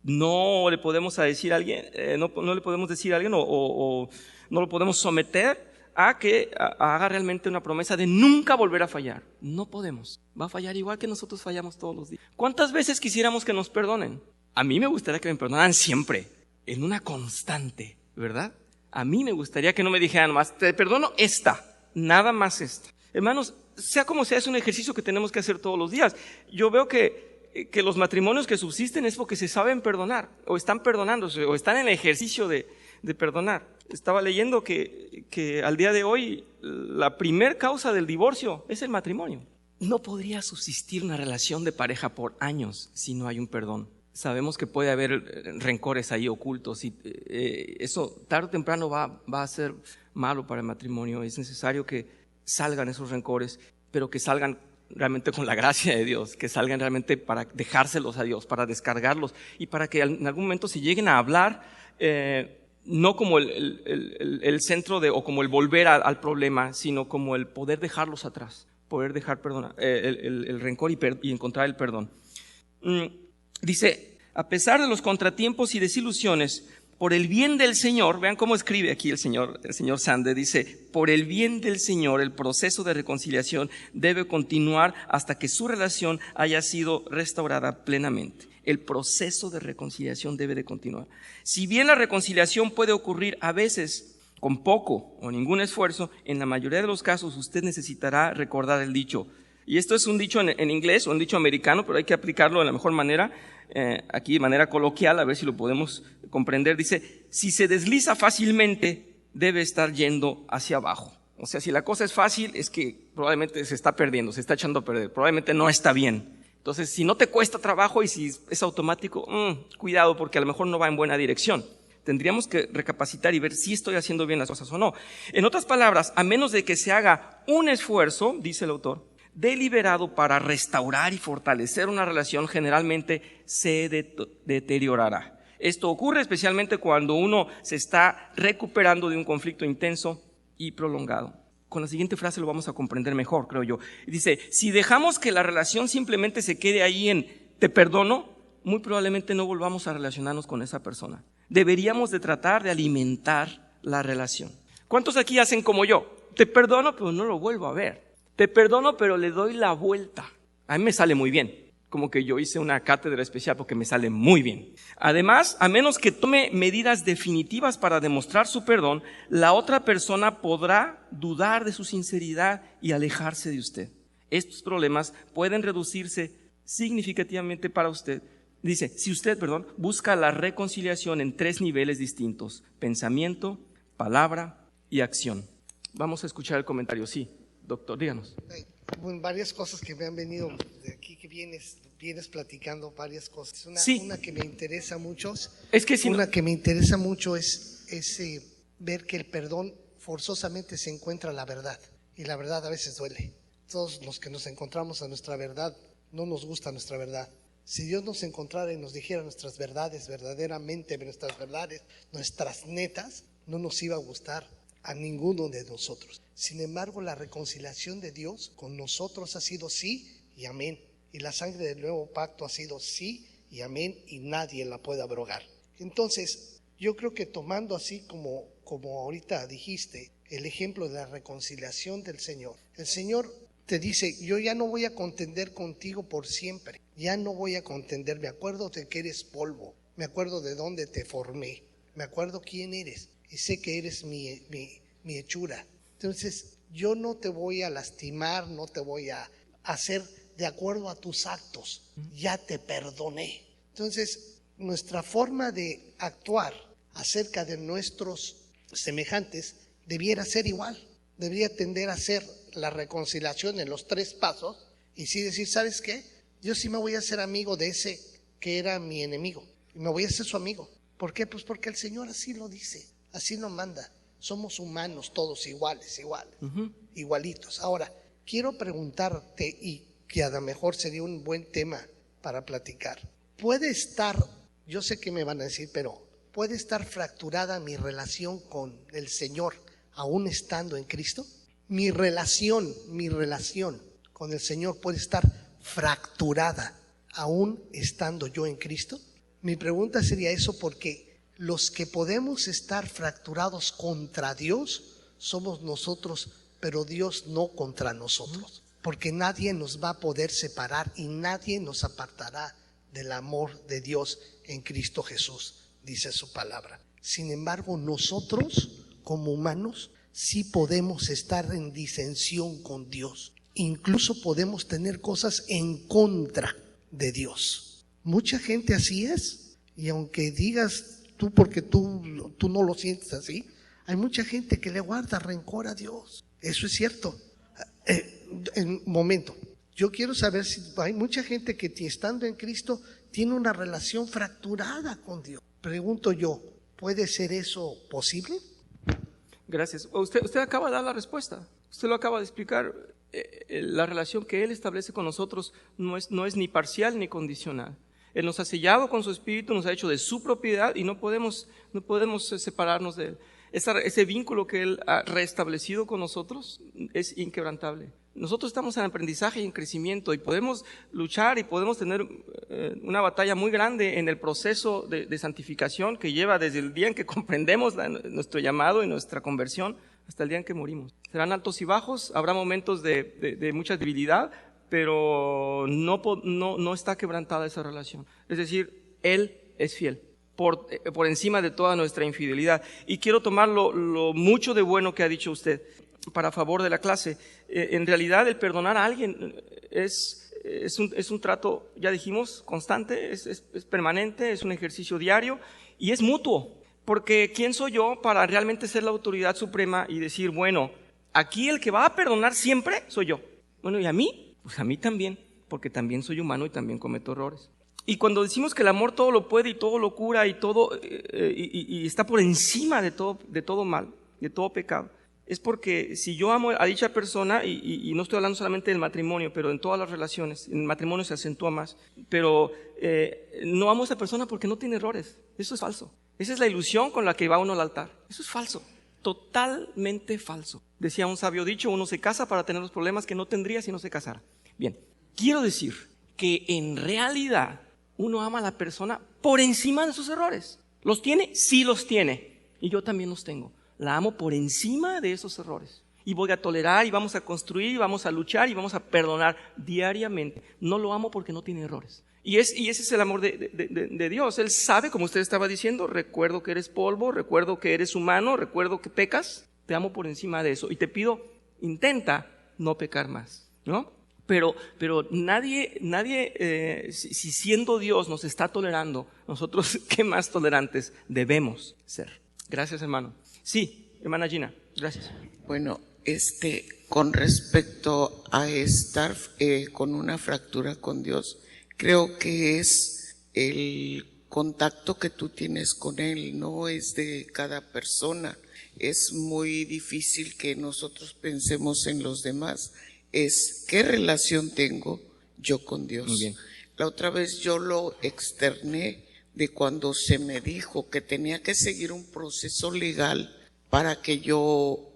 No le podemos decir a alguien, no le podemos decir a alguien o no lo podemos someter a que haga realmente una promesa de nunca volver a fallar. No podemos. Va a fallar igual que nosotros fallamos todos los días. ¿Cuántas veces quisiéramos que nos perdonen? A mí me gustaría que me perdonaran siempre, en una constante, ¿verdad? A mí me gustaría que no me dijeran más, te perdono nada más esta. Hermanos, sea como sea, es un ejercicio que tenemos que hacer todos los días. Yo veo que los matrimonios que subsisten es porque se saben perdonar, o están perdonándose, o están en el ejercicio de perdonar. Estaba leyendo que al día de hoy la primer causa del divorcio es el matrimonio. No podría subsistir una relación de pareja por años si no hay un perdón. Sabemos que puede haber rencores ahí ocultos y eso tarde o temprano va a ser malo para el matrimonio. Es necesario que salgan esos rencores, pero que salgan realmente con la gracia de Dios, que salgan realmente para dejárselos a Dios, para descargarlos y para que en algún momento se lleguen a hablar, no como el centro o como el volver al problema, sino como el poder dejarlos atrás, poder dejar el rencor y encontrar el perdón. Dice, a pesar de los contratiempos y desilusiones, por el bien del Señor, vean cómo escribe aquí el señor Sande, dice, por el bien del Señor, el proceso de reconciliación debe continuar hasta que su relación haya sido restaurada plenamente. El proceso de reconciliación debe de continuar. Si bien la reconciliación puede ocurrir a veces con poco o ningún esfuerzo, en la mayoría de los casos usted necesitará recordar el dicho. Y esto es un dicho en inglés o un dicho americano, pero hay que aplicarlo de la mejor manera, aquí de manera coloquial, a ver si lo podemos comprender. Dice, si se desliza fácilmente, debe estar yendo hacia abajo. O sea, si la cosa es fácil, es que probablemente se está perdiendo, se está echando a perder, probablemente no está bien. Entonces, si no te cuesta trabajo y si es automático, cuidado porque a lo mejor no va en buena dirección. Tendríamos que recapacitar y ver si estoy haciendo bien las cosas o no. En otras palabras, a menos de que se haga un esfuerzo, dice el autor, deliberado para restaurar y fortalecer una relación, generalmente se deteriorará. Esto ocurre especialmente cuando uno se está recuperando de un conflicto intenso y prolongado. Con la siguiente frase lo vamos a comprender mejor, creo yo. Dice, si dejamos que la relación simplemente se quede ahí en te perdono, muy probablemente no volvamos a relacionarnos con esa persona. Deberíamos de tratar de alimentar la relación. ¿Cuántos aquí hacen como yo? Te perdono, pero no lo vuelvo a ver. Te perdono, pero le doy la vuelta. A mí me sale muy bien. Como que yo hice una cátedra especial porque me sale muy bien. Además, a menos que tome medidas definitivas para demostrar su perdón, la otra persona podrá dudar de su sinceridad y alejarse de usted. Estos problemas pueden reducirse significativamente para usted. Dice, si usted, busca la reconciliación en 3 niveles distintos: pensamiento, palabra y acción. Vamos a escuchar el comentario. Sí, doctor, díganos. Bueno, varias cosas que me han venido de aquí, que vienes platicando varias cosas. Una que me interesa mucho es ver que el perdón forzosamente se encuentra la verdad, y la verdad a veces duele. Todos los que nos encontramos a nuestra verdad, no nos gusta nuestra verdad. Si Dios nos encontrara y nos dijera nuestras verdades, verdaderamente nuestras verdades, nuestras netas, no nos iba a gustar a ninguno de nosotros. Sin embargo, la reconciliación de Dios con nosotros ha sido sí y amén. Y la sangre del nuevo pacto ha sido sí y amén, y nadie la puede abrogar. Entonces, yo creo que tomando así como ahorita dijiste, el ejemplo de la reconciliación del Señor, el Señor te dice, yo ya no voy a contender contigo por siempre, ya no voy a contender, me acuerdo de que eres polvo, me acuerdo de dónde te formé, me acuerdo quién eres, y sé que eres mi hechura. Entonces, yo no te voy a lastimar, no te voy a hacer de acuerdo a tus actos, ya te perdoné. Entonces, nuestra forma de actuar acerca de nuestros semejantes debiera ser igual, debería tender a ser la reconciliación en los 3 pasos, y sí decir, ¿sabes qué? Yo sí me voy a hacer amigo de ese que era mi enemigo, y me voy a hacer su amigo. ¿Por qué? Pues porque el Señor así lo dice, así lo manda. Somos humanos todos iguales, igualitos. Ahora, quiero preguntarte, y que a lo mejor sería un buen tema para platicar. ¿Puede estar, yo sé que me van a decir, pero puede estar fracturada mi relación con el Señor aún estando en Cristo? Mi relación con el Señor puede estar fracturada aún estando yo en Cristo. Mi pregunta sería eso, porque los que podemos estar fracturados contra Dios somos nosotros, pero Dios no contra nosotros, porque nadie nos va a poder separar y nadie nos apartará del amor de Dios en Cristo Jesús, dice su palabra. Sin embargo, nosotros como humanos sí podemos estar en disensión con Dios, incluso podemos tener cosas en contra de Dios. Mucha gente así es, y aunque digas tú, porque tú no lo sientes así, hay mucha gente que le guarda rencor a Dios. Eso es cierto. En un momento, yo quiero saber si hay mucha gente que estando en Cristo tiene una relación fracturada con Dios. Pregunto yo, ¿puede ser eso posible? Gracias. Usted acaba de dar la respuesta. Usted lo acaba de explicar. La relación que Él establece con nosotros no es ni parcial ni condicional. Él nos ha sellado con su Espíritu, nos ha hecho de su propiedad, y no podemos separarnos de Él. Ese vínculo que Él ha restablecido con nosotros es inquebrantable. Nosotros estamos en aprendizaje y en crecimiento, y podemos luchar y podemos tener una batalla muy grande en el proceso de santificación que lleva desde el día en que comprendemos nuestro llamado y nuestra conversión hasta el día en que morimos. Serán altos y bajos, habrá momentos de mucha debilidad, pero no está quebrantada esa relación. Es decir, Él es fiel por encima de toda nuestra infidelidad. Y quiero tomar lo mucho de bueno que ha dicho usted para favor de la clase. En realidad, el perdonar a alguien es un trato, ya dijimos, constante, es permanente, es un ejercicio diario y es mutuo. Porque ¿quién soy yo para realmente ser la autoridad suprema y decir, bueno, aquí el que va a perdonar siempre soy yo? Bueno, ¿y a mí? Pues a mí también, porque también soy humano y también cometo errores. Y cuando decimos que el amor todo lo puede y todo lo cura y todo y está por encima de todo mal, de todo pecado, es porque si yo amo a dicha persona, y no estoy hablando solamente del matrimonio, pero en todas las relaciones, en el matrimonio se acentúa más, pero no amo a esa persona porque no tiene errores. Eso es falso. Esa es la ilusión con la que va uno al altar. Eso es falso, totalmente falso. Decía un sabio dicho, uno se casa para tener los problemas que no tendría si no se casara. Bien, quiero decir que en realidad uno ama a la persona por encima de sus errores. ¿Los tiene? Sí los tiene. Y yo también los tengo. La amo por encima de esos errores. Y voy a tolerar, y vamos a construir, y vamos a luchar, y vamos a perdonar diariamente. No lo amo porque no tiene errores. Y ese es el amor de Dios. Él sabe, como usted estaba diciendo, recuerdo que eres polvo, recuerdo que eres humano, recuerdo que pecas. Te amo por encima de eso. Y te pido, intenta no pecar más, ¿no? Pero nadie, si siendo Dios nos está tolerando, nosotros, ¿qué más tolerantes debemos ser? Gracias, hermano. Sí, hermana Gina, gracias. Bueno, con respecto a estar con una fractura con Dios, creo que es el contacto que tú tienes con Él, no es de cada persona. Es muy difícil que nosotros pensemos en los demás. Es qué relación tengo yo con Dios. Muy bien. La otra vez yo lo externé de cuando se me dijo que tenía que seguir un proceso legal para que yo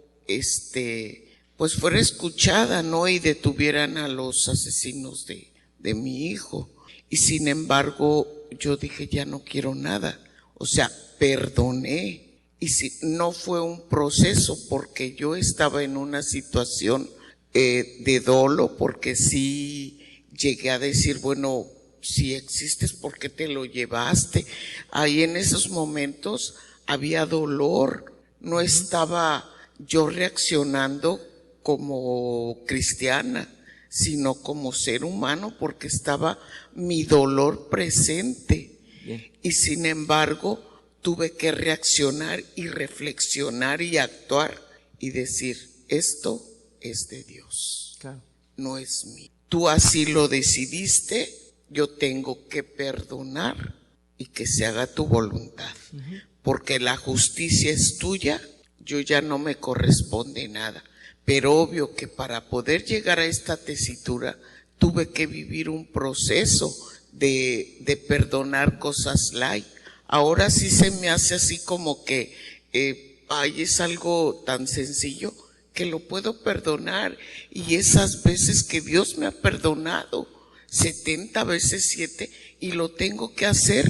pues fuera escuchada, ¿no? Y detuvieran a los asesinos de mi hijo. Y sin embargo yo dije, ya no quiero nada. O sea, perdoné. Y si no fue un proceso, porque yo estaba en una situación de dolo, porque sí llegué a decir, bueno, si existes, ¿por qué te lo llevaste? Ahí en esos momentos había dolor, no estaba yo reaccionando como cristiana, sino como ser humano, porque estaba mi dolor presente. Bien. Y sin embargo tuve que reaccionar y reflexionar y actuar y decir, esto es de Dios, Claro. no es mío. Tú así lo decidiste, yo tengo que perdonar y que se haga tu voluntad. Porque la justicia es tuya, yo ya no me corresponde nada. Pero obvio que para poder llegar a esta tesitura tuve que vivir un proceso de perdonar cosas light. Ahora sí se me hace así como que es algo tan sencillo que lo puedo perdonar, y esas veces que Dios me ha perdonado 70 veces 7, y lo tengo que hacer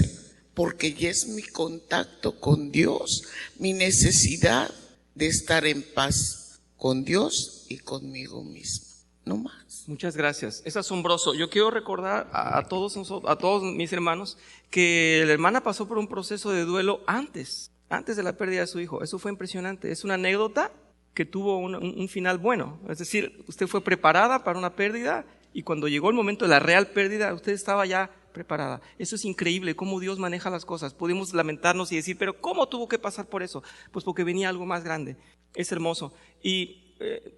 porque ya es mi contacto con Dios, mi necesidad de estar en paz con Dios y conmigo mismo, no más. Muchas gracias. Es asombroso. Yo quiero recordar a todos mis hermanos que la hermana pasó por un proceso de duelo antes de la pérdida de su hijo. Eso fue impresionante. Es una anécdota que tuvo un final bueno. Es decir, usted fue preparada para una pérdida, y cuando llegó el momento de la real pérdida, usted estaba ya preparada. Eso es increíble, cómo Dios maneja las cosas. Podemos lamentarnos y decir, pero ¿cómo tuvo que pasar por eso? Pues porque venía algo más grande. Es hermoso. Y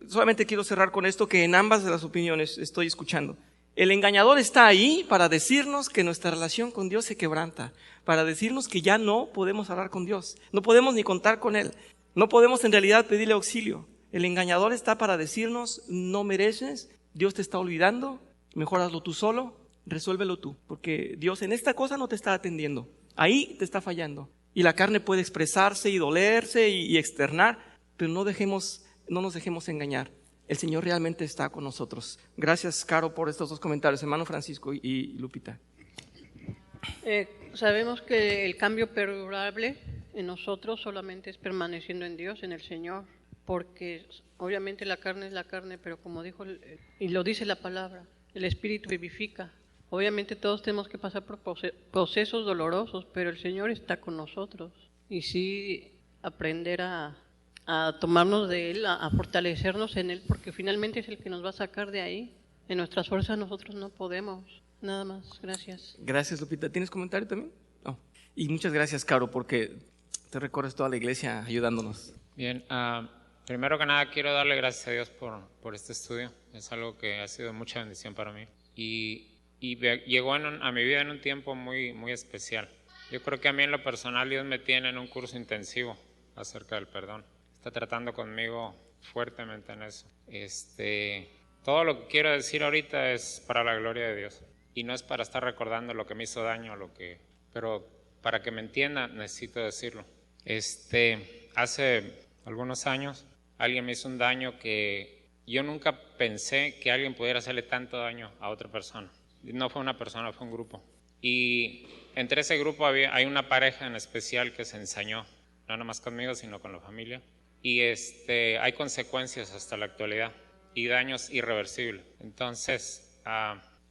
solamente quiero cerrar con esto, que en ambas de las opiniones estoy escuchando. El engañador está ahí para decirnos que nuestra relación con Dios se quebranta, para decirnos que ya no podemos hablar con Dios, no podemos ni contar con Él, no podemos en realidad pedirle auxilio. El engañador está para decirnos, no mereces, Dios te está olvidando, mejor hazlo tú solo, resuélvelo tú, porque Dios en esta cosa no te está atendiendo, ahí te está fallando. Y la carne puede expresarse y dolerse y externar, pero no nos dejemos engañar. El Señor realmente está con nosotros. Gracias, Caro, por estos dos comentarios, hermano Francisco y Lupita. Sabemos que el cambio perdurable en nosotros solamente es permaneciendo en Dios, en el Señor, porque obviamente la carne es la carne, pero como dijo, y lo dice la palabra, el Espíritu vivifica. Obviamente todos tenemos que pasar por procesos dolorosos, pero el Señor está con nosotros. Y sí, aprender a tomarnos de Él, a fortalecernos en Él, porque finalmente es el que nos va a sacar de ahí. En nuestras fuerzas nosotros no podemos. Nada más, gracias. Gracias, Lupita. ¿Tienes comentario también? No. Y muchas gracias, Caro, porque te recorres toda la iglesia ayudándonos. Bien, primero que nada quiero darle gracias a Dios por este estudio. Es algo que ha sido mucha bendición para mí. Y llegó a mi vida en un tiempo muy, muy especial. Yo creo que a mí en lo personal Dios me tiene en un curso intensivo acerca del perdón. Está tratando conmigo fuertemente en eso. Todo lo que quiero decir ahorita es para la gloria de Dios. Y no es para estar recordando lo que me hizo daño, pero para que me entiendan necesito decirlo. Hace algunos años alguien me hizo un daño que yo nunca pensé que alguien pudiera hacerle tanto daño a otra persona. No fue una persona, fue un grupo. Y entre ese grupo hay una pareja en especial que se ensañó, no nomás conmigo, sino con la familia. Y hay consecuencias hasta la actualidad y daños irreversibles. Entonces,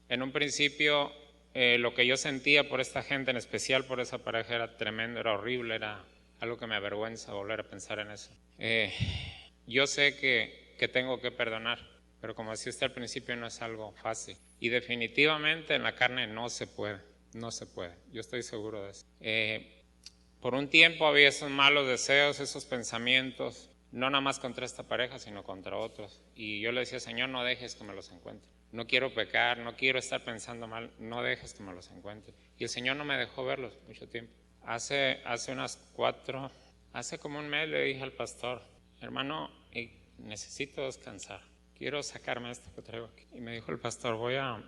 en un principio, lo que yo sentía por esta gente, en especial por esa pareja, era tremendo, era horrible, era algo que me avergüenza volver a pensar en eso. Yo sé que tengo que perdonar, pero como decía usted al principio, no es algo fácil. Y definitivamente en la carne no se puede. Yo estoy seguro de eso. Por un tiempo había esos malos deseos, esos pensamientos, no nada más contra esta pareja, sino contra otros. Y yo le decía, Señor, no dejes que me los encuentre. No quiero pecar, no quiero estar pensando mal, no dejes que me los encuentre. Y el Señor no me dejó verlos mucho tiempo. Hace como un mes le dije al pastor, hermano, necesito descansar, quiero sacarme esto que traigo aquí. Y me dijo el pastor, voy a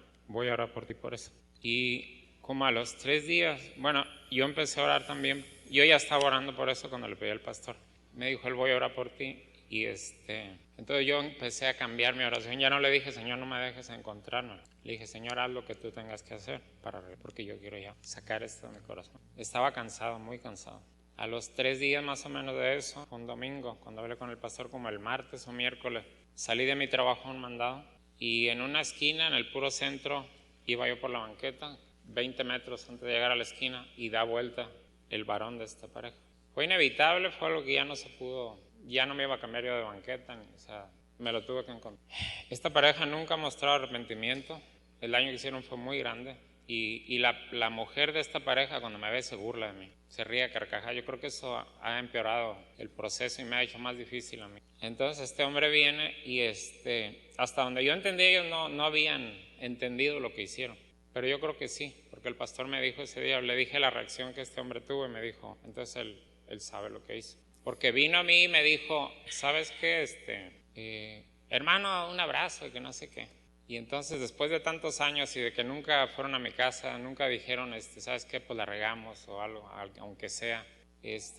orar por ti por eso. Y como a los 3 días, bueno, yo empecé a orar también, yo ya estaba orando por eso cuando le pedí al pastor. Me dijo, él, voy a orar por ti. Y entonces yo empecé a cambiar mi oración. Ya no le dije, Señor, no me dejes encontrarnos. Le dije, Señor, haz lo que tú tengas que hacer porque yo quiero ya sacar esto de mi corazón. Estaba cansado, muy cansado. A los 3 días más o menos de eso, un domingo, cuando hablé con el pastor como el martes o miércoles, salí de mi trabajo a un mandado y en una esquina, en el puro centro, iba yo por la banqueta, 20 metros antes de llegar a la esquina, y da vuelta el varón de esta pareja. Fue inevitable, fue algo que ya no se pudo, ya no me iba a cambiar yo de banqueta, me lo tuve que encontrar. Esta pareja nunca mostró arrepentimiento, el daño que hicieron fue muy grande, y la mujer de esta pareja cuando me ve se burla de mí, se ríe a carcajadas. Yo creo que eso ha empeorado el proceso y me ha hecho más difícil a mí. Entonces este hombre viene y hasta donde yo entendí, ellos no habían entendido lo que hicieron. Pero yo creo que sí, porque el pastor me dijo ese día, le dije la reacción que este hombre tuvo y me dijo, entonces él sabe lo que hizo. Porque vino a mí y me dijo, ¿sabes qué? Hermano, un abrazo y que no sé qué. Y entonces después de tantos años y de que nunca fueron a mi casa, nunca dijeron, ¿sabes qué? Pues la regamos o algo, aunque sea.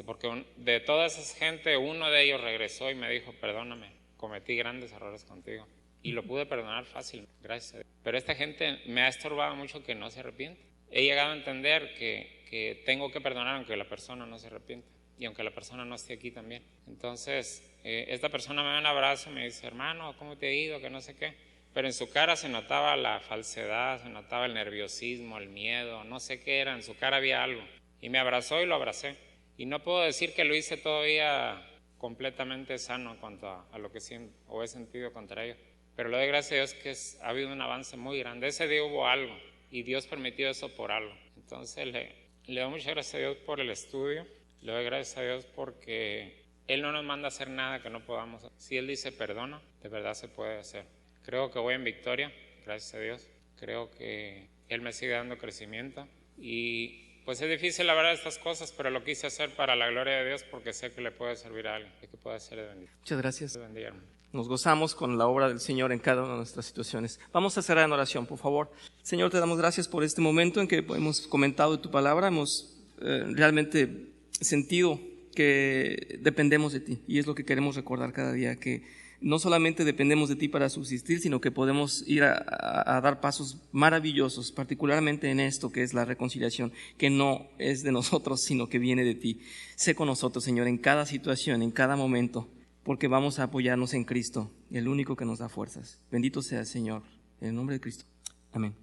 Porque de toda esa gente, uno de ellos regresó y me dijo, perdóname, cometí grandes errores contigo. Y lo pude perdonar fácil, gracias a Dios. Pero esta gente me ha estorbado mucho que no se arrepiente. He llegado a entender que tengo que perdonar aunque la persona no se arrepiente y aunque la persona no esté aquí también. Entonces, esta persona me da un abrazo y me dice, hermano, ¿cómo te ha ido? Que no sé qué. Pero en su cara se notaba la falsedad, se notaba el nerviosismo, el miedo, no sé qué era, en su cara había algo. Y me abrazó y lo abracé. Y no puedo decir que lo hice todavía completamente sano en cuanto a lo que siento o he sentido contra ellos. Pero le doy gracias a Dios que ha habido un avance muy grande. Ese día hubo algo y Dios permitió eso por algo. Entonces le doy muchas gracias a Dios por el estudio. Le doy gracias a Dios porque Él no nos manda a hacer nada que no podamos hacer. Si Él dice perdona, de verdad se puede hacer. Creo que voy en victoria, gracias a Dios. Creo que Él me sigue dando crecimiento. Y pues es difícil la verdad estas cosas, pero lo quise hacer para la gloria de Dios porque sé que le puede servir a alguien, que puede ser de bendición. Muchas gracias. Bendiga, hermano. Nos gozamos con la obra del Señor en cada una de nuestras situaciones. Vamos a cerrar en oración, por favor. Señor, te damos gracias por este momento en que hemos comentado tu palabra, hemos realmente sentido que dependemos de ti, y es lo que queremos recordar cada día, que no solamente dependemos de ti para subsistir, sino que podemos ir a dar pasos maravillosos, particularmente en esto que es la reconciliación, que no es de nosotros, sino que viene de ti. Sé con nosotros, Señor, en cada situación, en cada momento, porque vamos a apoyarnos en Cristo, el único que nos da fuerzas. Bendito sea el Señor, en el nombre de Cristo. Amén.